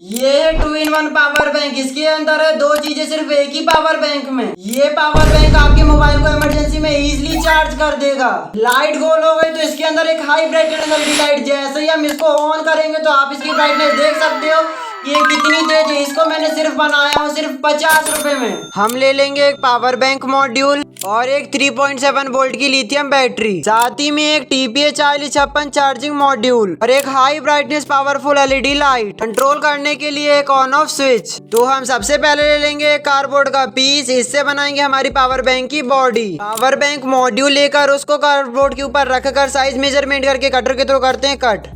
ये है 2-in-1 power bank. इसके अंदर है दो चीजें सिर्फ एक ही पावर बैंक में। ये पावर बैंक आपके मोबाइल को इमरजेंसी में इजीली चार्ज कर देगा। लाइट गोल हो गई तो इसके अंदर एक हाई ब्राइटनेस एलईडी लाइट, जैसे ही हम इसको ऑन करेंगे तो आप इसकी ब्राइटनेस देख सकते हो ये कितनी तेज है। इसको मैंने सिर्फ बनाया हूँ सिर्फ 50 रुपए में। हम ले लेंगे एक पावर बैंक मॉड्यूल और एक 3.7 वोल्ट की लिथियम बैटरी, साथ ही में एक TPA 4056 चार्जिंग मॉड्यूल और एक high brightness powerful LED light. Control करने के लिए एक ऑन ऑफ स्विच। तो हम सबसे पहले ले लेंगे एक कार्डबोर्ड का पीस, इससे बनाएंगे हमारी पावर बैंक की बॉडी। पावर बैंक मॉड्यूल लेकर उसको कार्डबोर्ड के ऊपर रखकर साइज मेजरमेंट करके कटर के थ्रू करते हैं कट।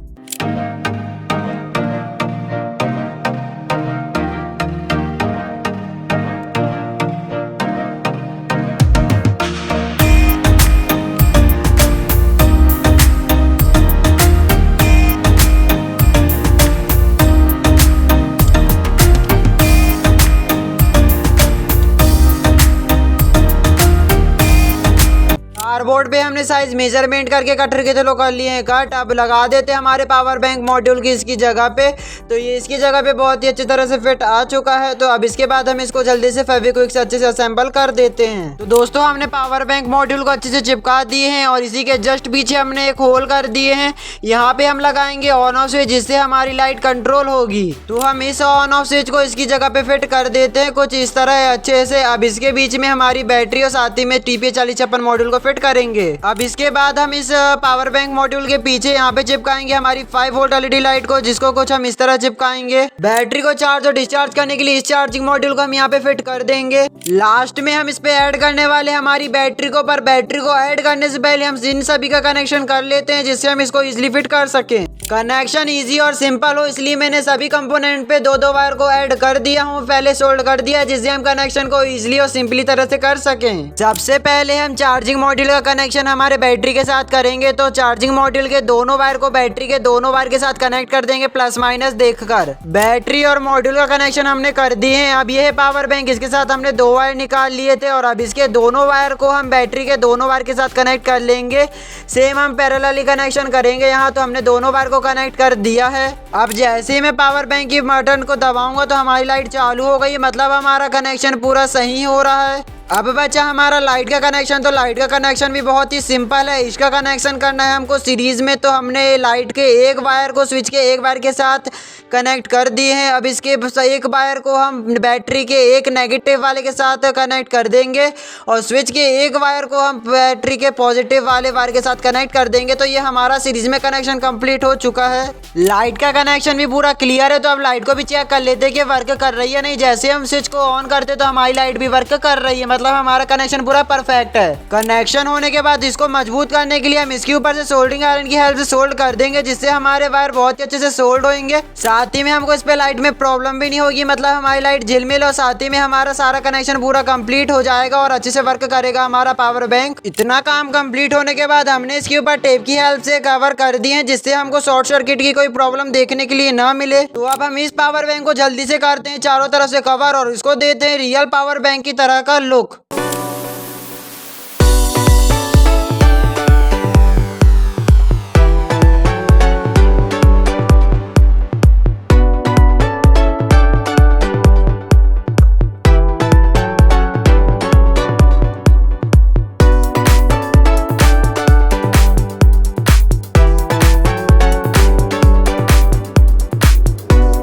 कार्डबोर्ड पे हमने साइज मेजरमेंट करके कटर के थ्रू कर लिए हैं कट। अब लगा देते हैं हमारे पावर बैंक मॉड्यूल की इसकी जगह पे। तो ये इसकी जगह पे बहुत ही अच्छी तरह से फिट आ चुका है। तो अब इसके बाद हम इसको जल्दी से फेविक्विक से अच्छे से असेंबल कर देते हैं। तो दोस्तों हमने पावर बैंक मॉड्यूल को अच्छे से चिपका दिए हैं और इसी के जस्ट पीछे हमने एक होल कर दिए हैं। यहाँ पे हम लगाएंगे ऑन ऑफ स्विच, जिससे हमारी लाइट कंट्रोल होगी। तो हम इस ऑन ऑफ स्विच को इसकी जगह पे फिट कर देते हैं कुछ इस तरह अच्छे से। अब इसके बीच में हमारी बैटरी और साथ ही में TPA 4056 मॉड्यूल को फिट करेंगे। अब इसके बाद हम इस पावर बैंक मॉड्यूल के पीछे यहाँ पे चिपकाएंगे हमारी 5 वोल्ट एलईडी लाइट को, जिसको कुछ हम इस तरह चिपकाएंगे। बैटरी को चार्ज और डिस्चार्ज करने के लिए इस चार्जिंग मॉड्यूल को हम यहाँ पे फिट कर देंगे। लास्ट में हम इस पे ऐड करने वाले हमारी बैटरी को, पर बैटरी को ऐड करने से पहले हम इन सभी का कनेक्शन कर लेते हैं, जिससे हम इसको इजिली फिट कर सकें। कनेक्शन इजी और सिंपल हो इसलिए मैंने सभी कंपोनेंट पे दो वायर को ऐड कर दिया हूँ, पहले सोल्ड कर दिया, जिससे हम कनेक्शन को इजिली और सिंपली तरह से कर सकें। सबसे पहले हम चार्जिंग मॉड्यूल का कनेक्शन हमारे बैटरी के साथ करेंगे। तो चार्जिंग मॉड्यूल के दोनों वायर को बैटरी के दोनों वायर के साथ कनेक्ट कर देंगे प्लस माइनस देखकर। बैटरी और मॉड्यूल का कनेक्शन हमने कर दिए हैं। अब ये है पावर बैंक, इसके साथ हमने 2 वायर निकाल लिए थे और अब इसके दोनों वायर को हम बैटरी के दोनों वायर के साथ कनेक्ट कर लेंगे। सेम हम पैरेलली कनेक्शन करेंगे यहाँ। तो हमने दोनों वायर को कनेक्ट कर दिया है। अब जैसे ही मैं पावर बैंक की बटन को दबाऊंगा तो हमारी लाइट चालू हो गई, मतलब हमारा कनेक्शन पूरा सही हो रहा है। अब बचा हमारा लाइट का कनेक्शन। तो लाइट का कनेक्शन भी बहुत ही सिंपल है। इसका कनेक्शन करना है हमको सीरीज में। तो हमने लाइट के एक वायर को स्विच के एक वायर के साथ कनेक्ट कर दिए हैं। अब इसके एक वायर को हम बैटरी के एक नेगेटिव वाले के साथ कनेक्ट कर देंगे और स्विच के एक वायर को हम बैटरी के पॉजिटिव वाले वायर के साथ कनेक्ट कर देंगे। तो ये हमारा सीरीज में कनेक्शन कंप्लीट हो चुका है। लाइट का कनेक्शन भी पूरा क्लियर है। तो अब लाइट को भी चेक कर लेते हैं कि वर्क कर रही है नहीं। जैसे हम स्विच को ऑन करते तो हमारी लाइट भी वर्क कर रही है, मतलब हमारा कनेक्शन पूरा परफेक्ट है। कनेक्शन होने के बाद इसको मजबूत करने के लिए हम इसके ऊपर से सोल्डरिंग आयरन की हेल्प से सोल्ड कर देंगे, जिससे हमारे वायर बहुत ही अच्छे से सोल्ड होंगे। साथ ही में हमको इस पे लाइट में प्रॉब्लम भी नहीं होगी, मतलब हमारी लाइट झिलमिल और साथ ही में हमारा सारा कनेक्शन पूरा कंप्लीट हो जाएगा और अच्छे से वर्क करेगा हमारा पावर बैंक। इतना काम कंप्लीट होने के बाद हमने इसके ऊपर टेप की हेल्प से कवर कर दिए हैं, जिससे हमको शॉर्ट सर्किट की कोई प्रॉब्लम देखने के लिए ना मिले। तो अब हम इस पावर बैंक को जल्दी से करते हैं चारों तरफ से कवर और इसको देते हैं रियल पावर बैंक की तरह का लुक।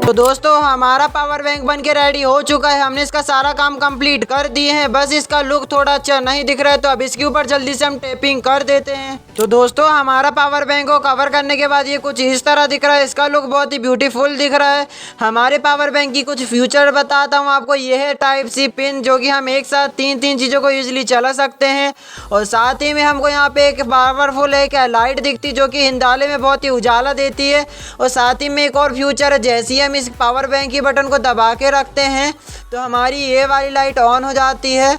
तो दोस्तों हमारा पावर बैंक बन के रेडी हो चुका है। हमने इसका सारा काम कंप्लीट कर दिए हैं, बस इसका लुक थोड़ा अच्छा नहीं दिख रहा है। तो अब इसके ऊपर जल्दी से हम टेपिंग कर देते हैं। तो दोस्तों हमारा पावर बैंक को कवर करने के बाद ये कुछ इस तरह दिख रहा है। इसका लुक बहुत ही ब्यूटीफुल दिख रहा है। हमारे पावर बैंक की कुछ फ्यूचर बताता हूँ आपको। ये है टाइप सी पिन, जो कि हम एक साथ तीन चीज़ों को यूजली चला सकते हैं। और साथ ही में हमको यहाँ पे एक पावरफुल एक लाइट दिखती, जो कि हिंदाले में बहुत ही उजाला देती है। और साथ ही में एक और फ्यूचर है, जैसे ही हम इस पावर बैंक की बटन को दबा के रखते हैं तो हमारी ये वाली लाइट ऑन हो जाती है।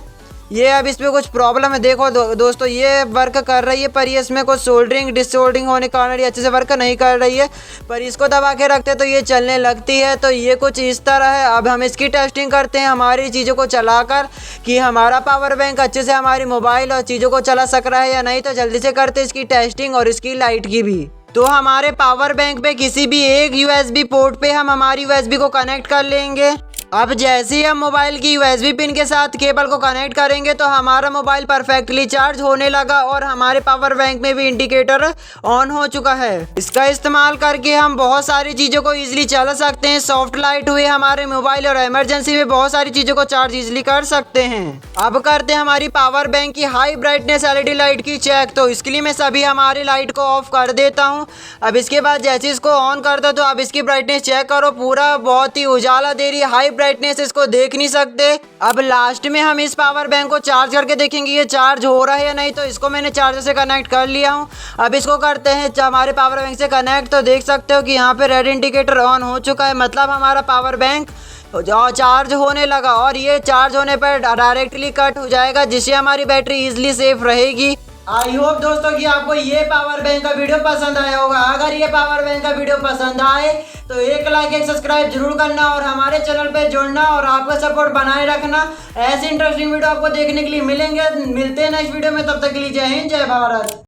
ये अब इस पर कुछ प्रॉब्लम है, देखो दोस्तों ये वर्क कर रही है, पर ये इसमें कुछ सोल्डरिंग डिसोल्डरिंग होने के कारण ये अच्छे से वर्क नहीं कर रही है। पर इसको दबा के रखते तो ये चलने लगती है। तो ये कुछ इस तरह है। अब हम इसकी टेस्टिंग करते हैं हमारी चीज़ों को चलाकर कि हमारा पावर बैंक अच्छे से हमारी मोबाइल और चीज़ों को चला सक रहा है या नहीं। तो जल्दी से करते इसकी टेस्टिंग और इसकी लाइट की भी। तो हमारे पावर बैंक पे किसी भी एक यूएसबी पोर्ट पे हम हमारी यूएसबी को कनेक्ट कर लेंगे। अब जैसे ही हम मोबाइल की यूएसबी पिन के साथ केबल को कनेक्ट करेंगे तो हमारा मोबाइल परफेक्टली चार्ज होने लगा और हमारे पावर बैंक में भी इंडिकेटर ऑन हो चुका है। इसका इस्तेमाल करके हम बहुत सारी चीज़ों को इजीली चला सकते हैं। सॉफ्ट लाइट हुए हमारे मोबाइल और इमरजेंसी में बहुत सारी चीज़ों को चार्ज इजीली कर सकते हैं। अब करते हैं हमारी पावर बैंक की हाई ब्राइटनेस एलईडी लाइट की चेक। तो इसके लिए मैं सभी हमारी लाइट को ऑफ कर देता हूँ। अब इसके बाद जैसे इसको ऑन कर दो तो अब इसकी ब्राइटनेस चेक करो, पूरा बहुत ही उजाला दे रही है, हाई ब्राइटनेस, इसको देख नहीं सकते। अब लास्ट में हम इस पावर बैंक को चार्ज करके देखेंगे ये चार्ज हो रहा है या नहीं। तो इसको मैंने चार्जर से कनेक्ट कर लिया हूँ। अब इसको करते हैं हमारे पावर बैंक से कनेक्ट। तो देख सकते हो कि यहाँ पे रेड इंडिकेटर ऑन हो चुका है, मतलब हमारा पावर बैंक चार्ज होने लगा और ये चार्ज होने पर डायरेक्टली कट हो जाएगा, जिससे हमारी बैटरी इजिली सेफ रहेगी। आई होप दोस्तों कि आपको ये पावर बैंक का वीडियो पसंद आया होगा। अगर ये पावर बैंक का वीडियो पसंद आए तो एक लाइक एक सब्सक्राइब जरूर करना और हमारे चैनल पे जुड़ना और आपका सपोर्ट बनाए रखना। ऐसे इंटरेस्टिंग वीडियो आपको देखने के लिए मिलेंगे। मिलते हैं नेक्स्ट वीडियो में, तब तक के लिए जय हिंद, जय भारत।